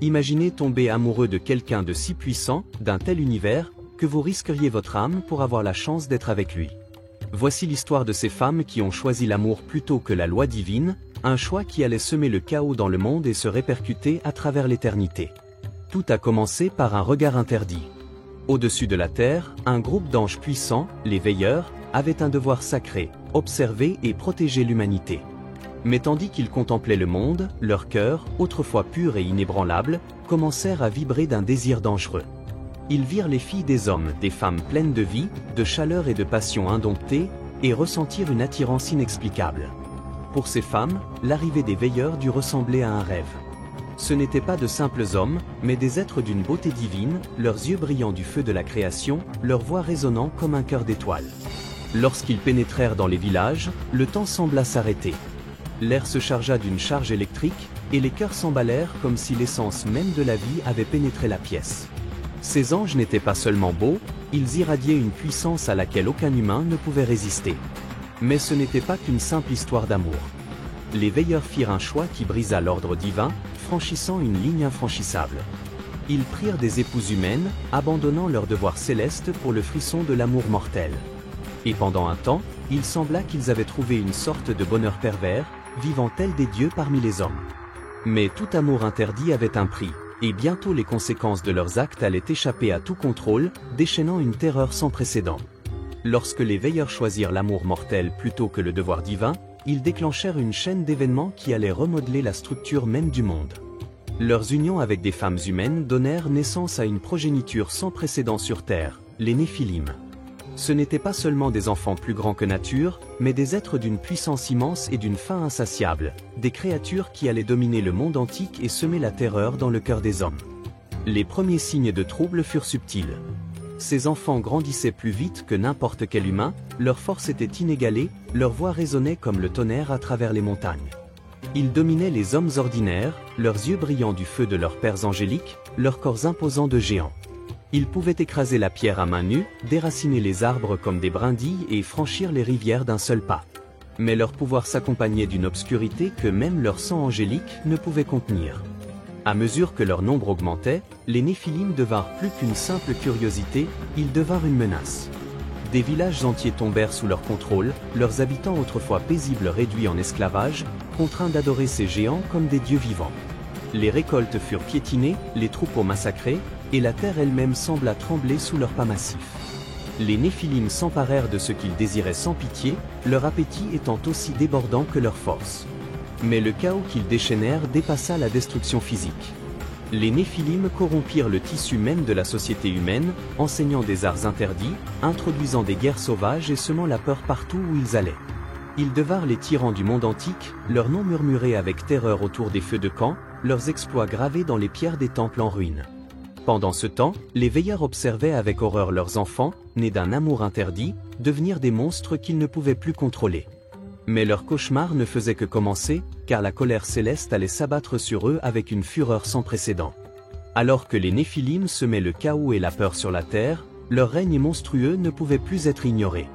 Imaginez tomber amoureux de quelqu'un de si puissant, d'un tel univers, que vous risqueriez votre âme pour avoir la chance d'être avec lui. Voici l'histoire de ces femmes qui ont choisi l'amour plutôt que la loi divine, un choix qui allait semer le chaos dans le monde et se répercuter à travers l'éternité. Tout a commencé par un regard interdit. Au-dessus de la terre, un groupe d'anges puissants, les veilleurs, avait un devoir sacré, observer et protéger l'humanité. Mais tandis qu'ils contemplaient le monde, leurs cœurs, autrefois purs et inébranlables, commencèrent à vibrer d'un désir dangereux. Ils virent les filles des hommes, des femmes pleines de vie, de chaleur et de passion indomptées, et ressentirent une attirance inexplicable. Pour ces femmes, l'arrivée des veilleurs dut ressembler à un rêve. Ce n'étaient pas de simples hommes, mais des êtres d'une beauté divine, leurs yeux brillant du feu de la création, leur voix résonnant comme un cœur d'étoile. Lorsqu'ils pénétrèrent dans les villages, le temps sembla s'arrêter. L'air se chargea d'une charge électrique, et les cœurs s'emballèrent comme si l'essence même de la vie avait pénétré la pièce. Ces anges n'étaient pas seulement beaux, ils irradiaient une puissance à laquelle aucun humain ne pouvait résister. Mais ce n'était pas qu'une simple histoire d'amour. Les veilleurs firent un choix qui brisa l'ordre divin, franchissant une ligne infranchissable. Ils prirent des épouses humaines, abandonnant leur devoir céleste pour le frisson de l'amour mortel. Et pendant un temps, il sembla qu'ils avaient trouvé une sorte de bonheur pervers, vivant tels des dieux parmi les hommes. Mais tout amour interdit avait un prix. Et bientôt les conséquences de leurs actes allaient échapper à tout contrôle, déchaînant une terreur sans précédent. Lorsque les veilleurs choisirent l'amour mortel plutôt que le devoir divin, ils déclenchèrent une chaîne d'événements qui allait remodeler la structure même du monde. Leurs unions avec des femmes humaines donnèrent naissance à une progéniture sans précédent sur Terre, les Néphilim. Ce n'étaient pas seulement des enfants plus grands que nature, mais des êtres d'une puissance immense et d'une faim insatiable, des créatures qui allaient dominer le monde antique et semer la terreur dans le cœur des hommes. Les premiers signes de trouble furent subtils. Ces enfants grandissaient plus vite que n'importe quel humain, leur force était inégalée, leur voix résonnait comme le tonnerre à travers les montagnes. Ils dominaient les hommes ordinaires, leurs yeux brillant du feu de leurs pères angéliques, leurs corps imposants de géants. Ils pouvaient écraser la pierre à main nue, déraciner les arbres comme des brindilles et franchir les rivières d'un seul pas. Mais leur pouvoir s'accompagnait d'une obscurité que même leur sang angélique ne pouvait contenir. À mesure que leur nombre augmentait, les Néphilim devinrent plus qu'une simple curiosité, ils devinrent une menace. Des villages entiers tombèrent sous leur contrôle, leurs habitants autrefois paisibles réduits en esclavage, contraints d'adorer ces géants comme des dieux vivants. Les récoltes furent piétinées, les troupeaux massacrés, et la terre elle-même sembla trembler sous leurs pas massifs. Les Néphilim s'emparèrent de ce qu'ils désiraient sans pitié, leur appétit étant aussi débordant que leur force. Mais le chaos qu'ils déchaînèrent dépassa la destruction physique. Les Néphilim corrompirent le tissu même de la société humaine, enseignant des arts interdits, introduisant des guerres sauvages et semant la peur partout où ils allaient. Ils devinrent les tyrans du monde antique, leurs noms murmurés avec terreur autour des feux de camp, leurs exploits gravés dans les pierres des temples en ruine. Pendant ce temps, les veilleurs observaient avec horreur leurs enfants, nés d'un amour interdit, devenir des monstres qu'ils ne pouvaient plus contrôler. Mais leur cauchemar ne faisait que commencer, car la colère céleste allait s'abattre sur eux avec une fureur sans précédent. Alors que les Néphilim semaient le chaos et la peur sur la terre, leur règne monstrueux ne pouvait plus être ignoré.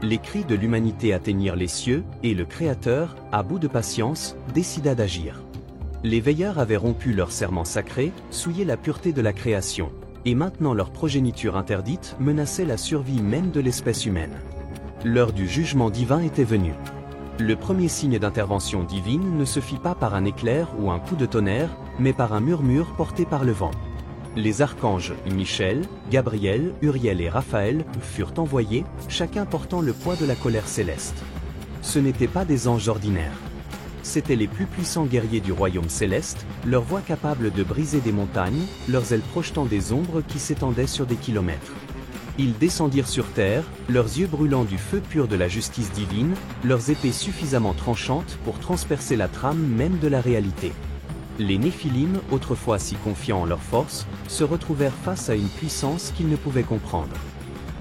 Les cris de l'humanité atteignirent les cieux, et le Créateur, à bout de patience, décida d'agir. Les veilleurs avaient rompu leur serment sacré, souillé la pureté de la création, et maintenant leur progéniture interdite menaçait la survie même de l'espèce humaine. L'heure du jugement divin était venue. Le premier signe d'intervention divine ne se fit pas par un éclair ou un coup de tonnerre, mais par un murmure porté par le vent. Les archanges Michel, Gabriel, Uriel et Raphaël furent envoyés, chacun portant le poids de la colère céleste. Ce n'étaient pas des anges ordinaires. C'étaient les plus puissants guerriers du royaume céleste, leurs voix capables de briser des montagnes, leurs ailes projetant des ombres qui s'étendaient sur des kilomètres. Ils descendirent sur terre, leurs yeux brûlant du feu pur de la justice divine, leurs épées suffisamment tranchantes pour transpercer la trame même de la réalité. Les Néphilim, autrefois si confiants en leur force, se retrouvèrent face à une puissance qu'ils ne pouvaient comprendre.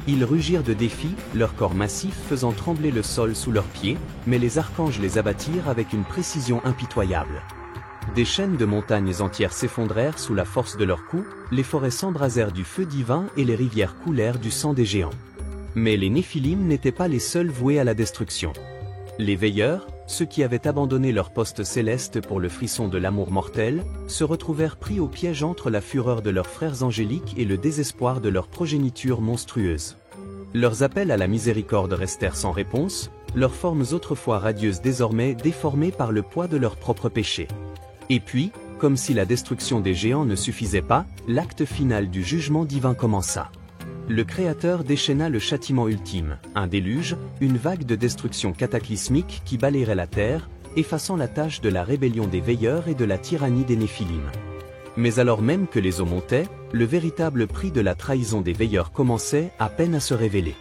Ils rugirent de défi, leur corps massif faisant trembler le sol sous leurs pieds, mais les archanges les abattirent avec une précision impitoyable. Des chaînes de montagnes entières s'effondrèrent sous la force de leurs coups, les forêts s'embrasèrent du feu divin et les rivières coulèrent du sang des géants. Mais les Néphilim n'étaient pas les seuls voués à la destruction. Les veilleurs, ceux qui avaient abandonné leur poste céleste pour le frisson de l'amour mortel, se retrouvèrent pris au piège entre la fureur de leurs frères angéliques et le désespoir de leur progéniture monstrueuse. Leurs appels à la miséricorde restèrent sans réponse, leurs formes autrefois radieuses désormais déformées par le poids de leurs propres péchés. Et puis, comme si la destruction des géants ne suffisait pas, l'acte final du jugement divin commença. Le Créateur déchaîna le châtiment ultime, un déluge, une vague de destruction cataclysmique qui balayerait la terre, effaçant la tache de la rébellion des veilleurs et de la tyrannie des Néphilim. Mais alors même que les eaux montaient, le véritable prix de la trahison des veilleurs commençait à peine à se révéler.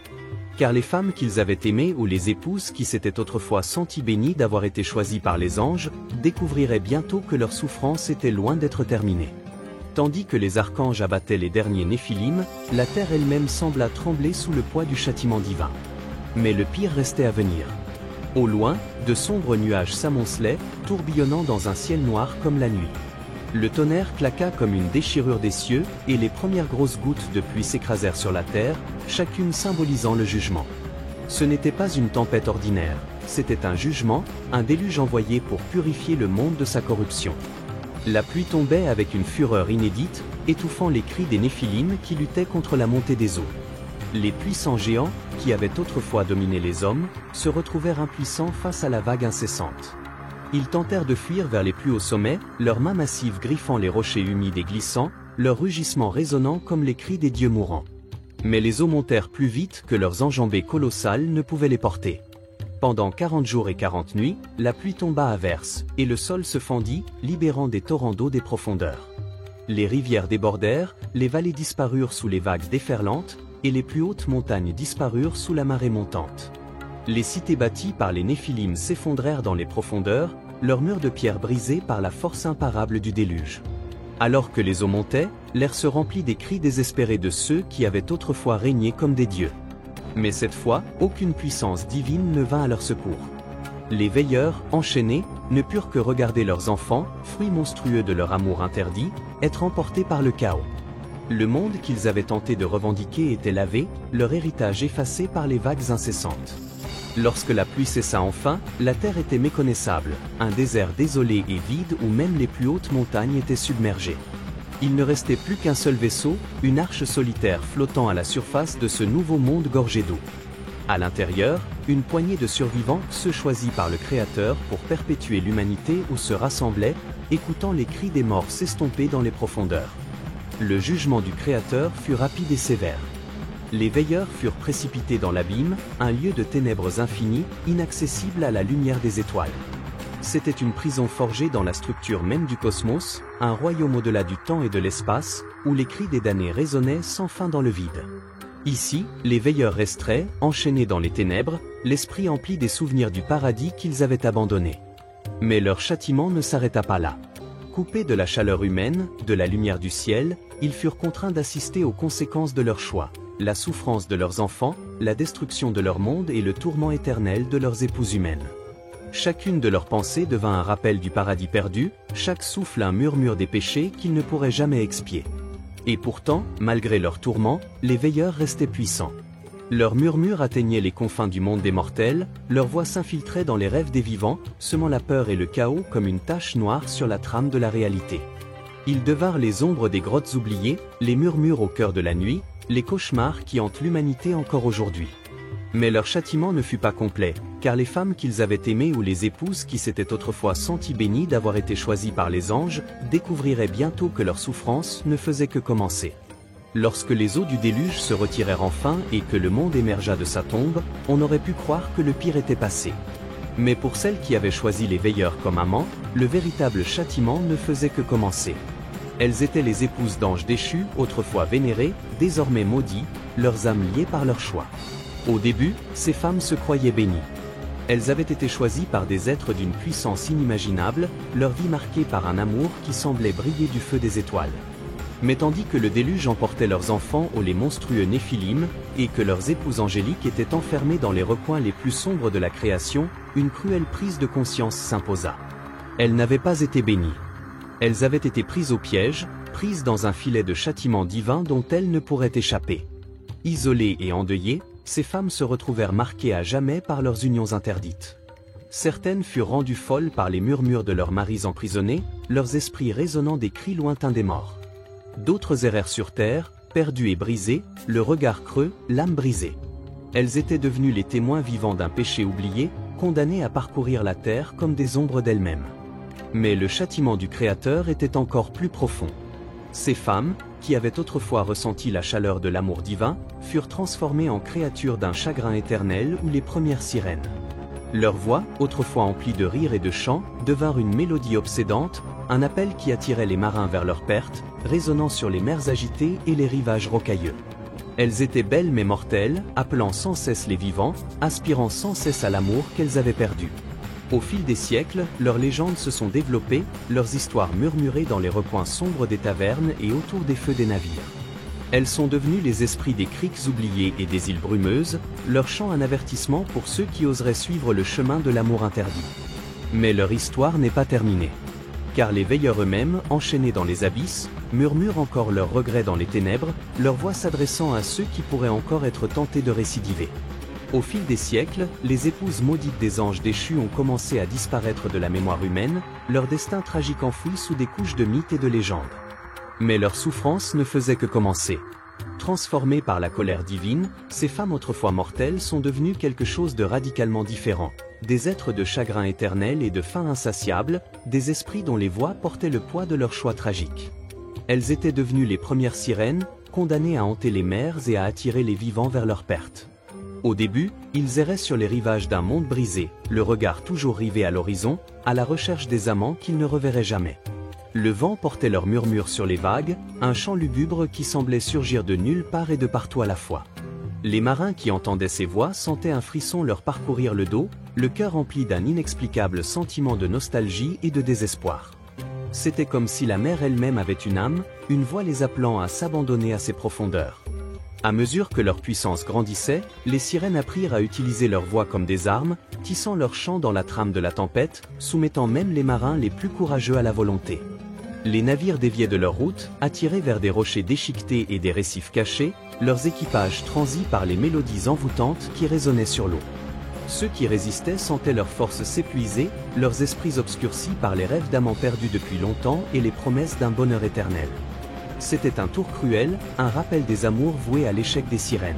Car les femmes qu'ils avaient aimées ou les épouses qui s'étaient autrefois senties bénies d'avoir été choisies par les anges, découvriraient bientôt que leur souffrance était loin d'être terminée. Tandis que les archanges abattaient les derniers Néphilim, la terre elle-même sembla trembler sous le poids du châtiment divin. Mais le pire restait à venir. Au loin, de sombres nuages s'amoncelaient, tourbillonnant dans un ciel noir comme la nuit. Le tonnerre claqua comme une déchirure des cieux, et les premières grosses gouttes de pluie s'écrasèrent sur la terre, chacune symbolisant le jugement. Ce n'était pas une tempête ordinaire, c'était un jugement, un déluge envoyé pour purifier le monde de sa corruption. La pluie tombait avec une fureur inédite, étouffant les cris des Néphilim qui luttaient contre la montée des eaux. Les puissants géants, qui avaient autrefois dominé les hommes, se retrouvèrent impuissants face à la vague incessante. Ils tentèrent de fuir vers les plus hauts sommets, leurs mains massives griffant les rochers humides et glissants, leurs rugissements résonnant comme les cris des dieux mourants. Mais les eaux montèrent plus vite que leurs enjambées colossales ne pouvaient les porter. Pendant 40 jours et 40 nuits, la pluie tomba à verse, et le sol se fendit, libérant des torrents d'eau des profondeurs. Les rivières débordèrent, les vallées disparurent sous les vagues déferlantes, et les plus hautes montagnes disparurent sous la marée montante. Les cités bâties par les Néphilim s'effondrèrent dans les profondeurs, leurs murs de pierre brisés par la force imparable du déluge. Alors que les eaux montaient, l'air se remplit des cris désespérés de ceux qui avaient autrefois régné comme des dieux. Mais cette fois, aucune puissance divine ne vint à leur secours. Les veilleurs, enchaînés, ne purent que regarder leurs enfants, fruits monstrueux de leur amour interdit, être emportés par le chaos. Le monde qu'ils avaient tenté de revendiquer était lavé, leur héritage effacé par les vagues incessantes. Lorsque la pluie cessa enfin, la terre était méconnaissable, un désert désolé et vide où même les plus hautes montagnes étaient submergées. Il ne restait plus qu'un seul vaisseau, une arche solitaire flottant à la surface de ce nouveau monde gorgé d'eau. À l'intérieur, une poignée de survivants, ceux choisis par le Créateur pour perpétuer l'humanité où se rassemblaient, écoutant les cris des morts s'estomper dans les profondeurs. Le jugement du Créateur fut rapide et sévère. Les veilleurs furent précipités dans l'abîme, un lieu de ténèbres infinies, inaccessible à la lumière des étoiles. C'était une prison forgée dans la structure même du cosmos, un royaume au-delà du temps et de l'espace, où les cris des damnés résonnaient sans fin dans le vide. Ici, les veilleurs resteraient, enchaînés dans les ténèbres, l'esprit empli des souvenirs du paradis qu'ils avaient abandonné. Mais leur châtiment ne s'arrêta pas là. Coupés de la chaleur humaine, de la lumière du ciel, ils furent contraints d'assister aux conséquences de leur choix. La souffrance de leurs enfants, la destruction de leur monde et le tourment éternel de leurs épouses humaines. Chacune de leurs pensées devint un rappel du paradis perdu, chaque souffle un murmure des péchés qu'ils ne pourraient jamais expier. Et pourtant, malgré leurs tourments, les veilleurs restaient puissants. Leurs murmures atteignaient les confins du monde des mortels, leur voix s'infiltrait dans les rêves des vivants, semant la peur et le chaos comme une tache noire sur la trame de la réalité. Ils devinrent les ombres des grottes oubliées, les murmures au cœur de la nuit, les cauchemars qui hantent l'humanité encore aujourd'hui. Mais leur châtiment ne fut pas complet, car les femmes qu'ils avaient aimées ou les épouses qui s'étaient autrefois senties bénies d'avoir été choisies par les anges, découvriraient bientôt que leur souffrance ne faisait que commencer. Lorsque les eaux du déluge se retirèrent enfin et que le monde émergea de sa tombe, on aurait pu croire que le pire était passé. Mais pour celles qui avaient choisi les veilleurs comme amants, le véritable châtiment ne faisait que commencer. Elles étaient les épouses d'anges déchus, autrefois vénérés, désormais maudits, leurs âmes liées par leur choix. Au début, ces femmes se croyaient bénies. Elles avaient été choisies par des êtres d'une puissance inimaginable, leur vie marquée par un amour qui semblait briller du feu des étoiles. Mais tandis que le déluge emportait leurs enfants aux les monstrueux Néphilim, et que leurs épouses angéliques étaient enfermées dans les recoins les plus sombres de la création, une cruelle prise de conscience s'imposa. Elles n'avaient pas été bénies. Elles avaient été prises au piège, prises dans un filet de châtiment divin dont elles ne pourraient échapper. Isolées et endeuillées, ces femmes se retrouvèrent marquées à jamais par leurs unions interdites. Certaines furent rendues folles par les murmures de leurs maris emprisonnés, leurs esprits résonnant des cris lointains des morts. D'autres errèrent sur terre, perdues et brisées, le regard creux, l'âme brisée. Elles étaient devenues les témoins vivants d'un péché oublié, condamnées à parcourir la terre comme des ombres d'elles-mêmes. Mais le châtiment du Créateur était encore plus profond. Ces femmes, qui avaient autrefois ressenti la chaleur de l'amour divin, furent transformées en créatures d'un chagrin éternel ou les premières sirènes. Leurs voix, autrefois emplies de rires et de chants, devinrent une mélodie obsédante, un appel qui attirait les marins vers leur perte, résonnant sur les mers agitées et les rivages rocailleux. Elles étaient belles mais mortelles, appelant sans cesse les vivants, aspirant sans cesse à l'amour qu'elles avaient perdu. Au fil des siècles, leurs légendes se sont développées, leurs histoires murmurées dans les recoins sombres des tavernes et autour des feux des navires. Elles sont devenues les esprits des criques oubliées et des îles brumeuses, leur chant un avertissement pour ceux qui oseraient suivre le chemin de l'amour interdit. Mais leur histoire n'est pas terminée. Car les veilleurs eux-mêmes, enchaînés dans les abysses, murmurent encore leurs regrets dans les ténèbres, leur voix s'adressant à ceux qui pourraient encore être tentés de récidiver. Au fil des siècles, les épouses maudites des anges déchus ont commencé à disparaître de la mémoire humaine, leur destin tragique enfoui sous des couches de mythes et de légendes. Mais leur souffrance ne faisait que commencer. Transformées par la colère divine, ces femmes autrefois mortelles sont devenues quelque chose de radicalement différent. Des êtres de chagrin éternel et de faim insatiable, des esprits dont les voix portaient le poids de leur choix tragique. Elles étaient devenues les premières sirènes, condamnées à hanter les mers et à attirer les vivants vers leur perte. Au début, ils erraient sur les rivages d'un monde brisé, le regard toujours rivé à l'horizon, à la recherche des amants qu'ils ne reverraient jamais. Le vent portait leurs murmures sur les vagues, un chant lugubre qui semblait surgir de nulle part et de partout à la fois. Les marins qui entendaient ces voix sentaient un frisson leur parcourir le dos, le cœur rempli d'un inexplicable sentiment de nostalgie et de désespoir. C'était comme si la mer elle-même avait une âme, une voix les appelant à s'abandonner à ses profondeurs. À mesure que leur puissance grandissait, les sirènes apprirent à utiliser leur voix comme des armes, tissant leurs chants dans la trame de la tempête, soumettant même les marins les plus courageux à la volonté. Les navires déviaient de leur route, attirés vers des rochers déchiquetés et des récifs cachés, leurs équipages transis par les mélodies envoûtantes qui résonnaient sur l'eau. Ceux qui résistaient sentaient leurs forces s'épuiser, leurs esprits obscurcis par les rêves d'amants perdus depuis longtemps et les promesses d'un bonheur éternel. C'était un tour cruel, un rappel des amours voués à l'échec des sirènes.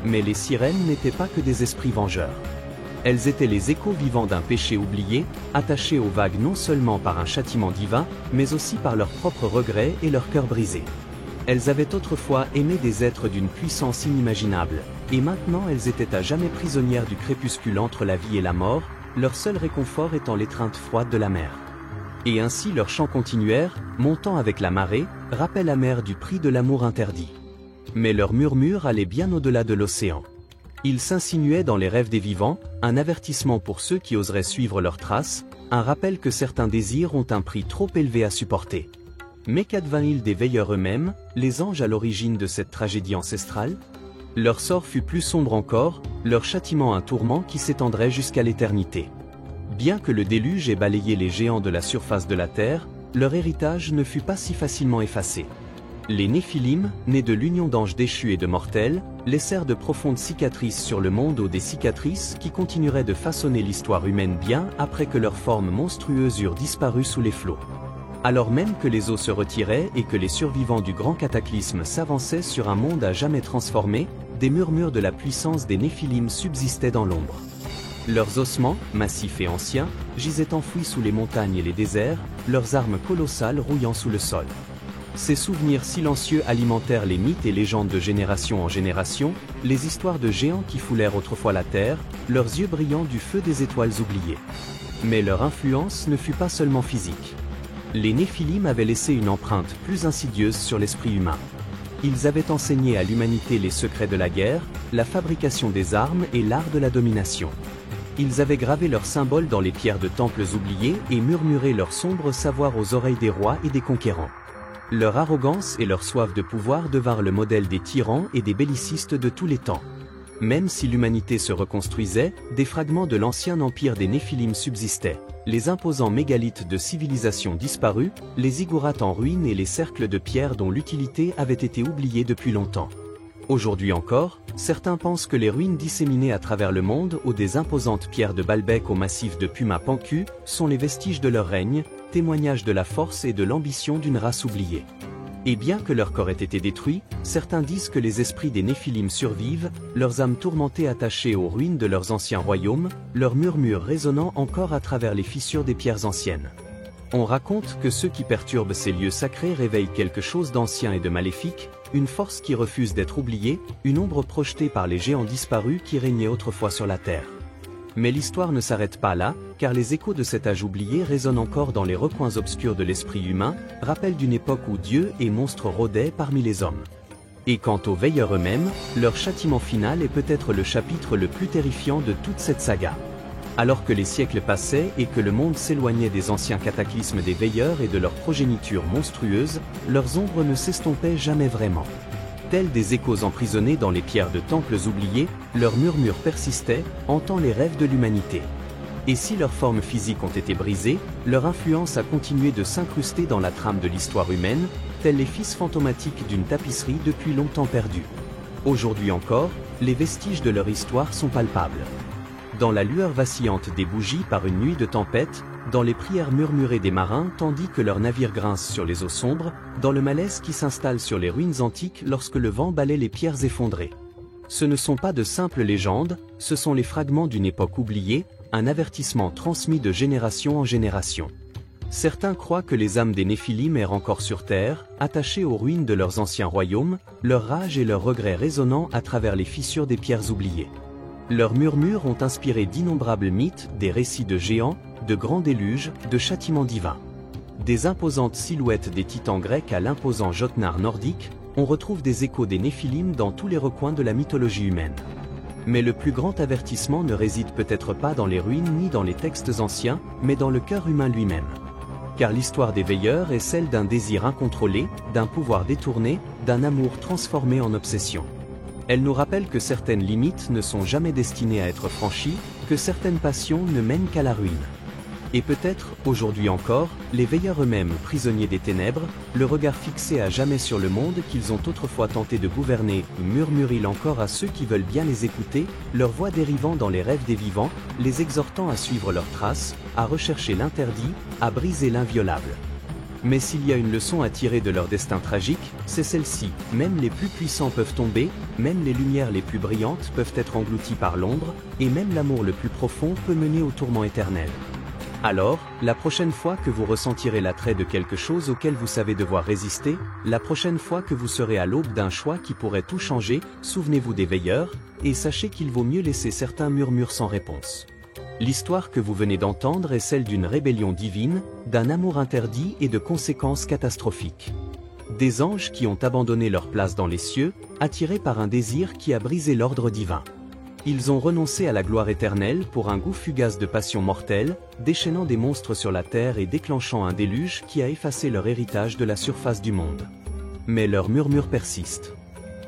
Mais les sirènes n'étaient pas que des esprits vengeurs. Elles étaient les échos vivants d'un péché oublié, attachés aux vagues non seulement par un châtiment divin, mais aussi par leurs propres regrets et leur cœur brisé. Elles avaient autrefois aimé des êtres d'une puissance inimaginable, et maintenant elles étaient à jamais prisonnières du crépuscule entre la vie et la mort, leur seul réconfort étant l'étreinte froide de la mer. Et ainsi leurs chants continuèrent, montant avec la marée, rappel amer du prix de l'amour interdit. Mais leurs murmures allaient bien au-delà de l'océan. Ils s'insinuaient dans les rêves des vivants, un avertissement pour ceux qui oseraient suivre leurs traces, un rappel que certains désirs ont un prix trop élevé à supporter. Mais qu'advint-il des veilleurs eux-mêmes, les anges à l'origine de cette tragédie ancestrale? Leur sort fut plus sombre encore, leur châtiment un tourment qui s'étendrait jusqu'à l'éternité. Bien que le déluge ait balayé les géants de la surface de la terre, leur héritage ne fut pas si facilement effacé. Les Néphilim, nés de l'union d'anges déchus et de mortels, laissèrent de profondes cicatrices sur le monde, des cicatrices qui continueraient de façonner l'histoire humaine bien après que leurs formes monstrueuses eurent disparu sous les flots. Alors même que les eaux se retiraient et que les survivants du grand cataclysme s'avançaient sur un monde à jamais transformé, des murmures de la puissance des Néphilim subsistaient dans l'ombre. Leurs ossements, massifs et anciens, gisaient enfouis sous les montagnes et les déserts, leurs armes colossales rouillant sous le sol. Ces souvenirs silencieux alimentèrent les mythes et légendes de génération en génération, les histoires de géants qui foulèrent autrefois la terre, leurs yeux brillants du feu des étoiles oubliées. Mais leur influence ne fut pas seulement physique. Les Néphilim avaient laissé une empreinte plus insidieuse sur l'esprit humain. Ils avaient enseigné à l'humanité les secrets de la guerre, la fabrication des armes et l'art de la domination. Ils avaient gravé leurs symboles dans les pierres de temples oubliés et murmuré leur sombre savoir aux oreilles des rois et des conquérants. Leur arrogance et leur soif de pouvoir devinrent le modèle des tyrans et des bellicistes de tous les temps. Même si l'humanité se reconstruisait, des fragments de l'ancien empire des Néphilim subsistaient. Les imposants mégalithes de civilisation disparus, les ziggourats en ruine et les cercles de pierre dont l'utilité avait été oubliée depuis longtemps. Aujourd'hui encore, certains pensent que les ruines disséminées à travers le monde ou des imposantes pierres de Baalbek au massif de Puma-Panku sont les vestiges de leur règne, témoignage de la force et de l'ambition d'une race oubliée. Et bien que leur corps ait été détruit, certains disent que les esprits des Néphilim survivent, leurs âmes tourmentées attachées aux ruines de leurs anciens royaumes, leurs murmures résonnant encore à travers les fissures des pierres anciennes. On raconte que ceux qui perturbent ces lieux sacrés réveillent quelque chose d'ancien et de maléfique, une force qui refuse d'être oubliée, une ombre projetée par les géants disparus qui régnaient autrefois sur la terre. Mais l'histoire ne s'arrête pas là, car les échos de cet âge oublié résonnent encore dans les recoins obscurs de l'esprit humain, rappel d'une époque où Dieu et monstres rôdaient parmi les hommes. Et quant aux veilleurs eux-mêmes, leur châtiment final est peut-être le chapitre le plus terrifiant de toute cette saga. Alors que les siècles passaient et que le monde s'éloignait des anciens cataclysmes des veilleurs et de leur progéniture monstrueuse, leurs ombres ne s'estompaient jamais vraiment. Tels des échos emprisonnés dans les pierres de temples oubliés, leurs murmures persistaient, hantant les rêves de l'humanité. Et si leurs formes physiques ont été brisées, leur influence a continué de s'incruster dans la trame de l'histoire humaine, tels les fils fantomatiques d'une tapisserie depuis longtemps perdue. Aujourd'hui encore, les vestiges de leur histoire sont palpables. Dans la lueur vacillante des bougies par une nuit de tempête, dans les prières murmurées des marins tandis que leurs navires grincent sur les eaux sombres, dans le malaise qui s'installe sur les ruines antiques lorsque le vent balaie les pierres effondrées. Ce ne sont pas de simples légendes, ce sont les fragments d'une époque oubliée, un avertissement transmis de génération en génération. Certains croient que les âmes des Néphilim errent encore sur terre, attachées aux ruines de leurs anciens royaumes, leur rage et leurs regrets résonnant à travers les fissures des pierres oubliées. Leurs murmures ont inspiré d'innombrables mythes, des récits de géants, de grands déluges, de châtiments divins. Des imposantes silhouettes des titans grecs à l'imposant Jotnar nordique, on retrouve des échos des Néphilim dans tous les recoins de la mythologie humaine. Mais le plus grand avertissement ne réside peut-être pas dans les ruines ni dans les textes anciens, mais dans le cœur humain lui-même. Car l'histoire des veilleurs est celle d'un désir incontrôlé, d'un pouvoir détourné, d'un amour transformé en obsession. Elle nous rappelle que certaines limites ne sont jamais destinées à être franchies, que certaines passions ne mènent qu'à la ruine. Et peut-être, aujourd'hui encore, les veilleurs eux-mêmes prisonniers des ténèbres, le regard fixé à jamais sur le monde qu'ils ont autrefois tenté de gouverner, murmurent-ils encore à ceux qui veulent bien les écouter, leur voix dérivant dans les rêves des vivants, les exhortant à suivre leurs traces, à rechercher l'interdit, à briser l'inviolable. Mais s'il y a une leçon à tirer de leur destin tragique, c'est celle-ci, même les plus puissants peuvent tomber, même les lumières les plus brillantes peuvent être englouties par l'ombre, et même l'amour le plus profond peut mener au tourment éternel. Alors, la prochaine fois que vous ressentirez l'attrait de quelque chose auquel vous savez devoir résister, la prochaine fois que vous serez à l'aube d'un choix qui pourrait tout changer, souvenez-vous des veilleurs, et sachez qu'il vaut mieux laisser certains murmures sans réponse. L'histoire que vous venez d'entendre est celle d'une rébellion divine, d'un amour interdit et de conséquences catastrophiques. Des anges qui ont abandonné leur place dans les cieux, attirés par un désir qui a brisé l'ordre divin. Ils ont renoncé à la gloire éternelle pour un goût fugace de passion mortelle, déchaînant des monstres sur la terre et déclenchant un déluge qui a effacé leur héritage de la surface du monde. Mais leurs murmures persistent.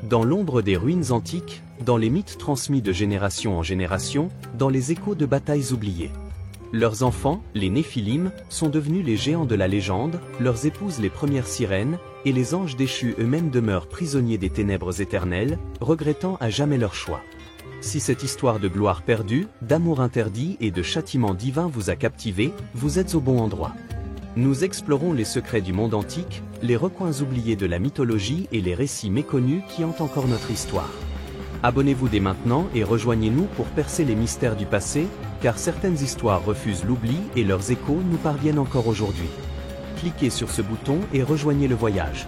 Dans l'ombre des ruines antiques, dans les mythes transmis de génération en génération, dans les échos de batailles oubliées. Leurs enfants, les Néphilim, sont devenus les géants de la légende, leurs épouses les premières sirènes, et les anges déchus eux-mêmes demeurent prisonniers des ténèbres éternelles, regrettant à jamais leur choix. Si cette histoire de gloire perdue, d'amour interdit et de châtiment divin vous a captivé, vous êtes au bon endroit. Nous explorons les secrets du monde antique, les recoins oubliés de la mythologie et les récits méconnus qui hantent encore notre histoire. Abonnez-vous dès maintenant et rejoignez-nous pour percer les mystères du passé, car certaines histoires refusent l'oubli et leurs échos nous parviennent encore aujourd'hui. Cliquez sur ce bouton et rejoignez le voyage.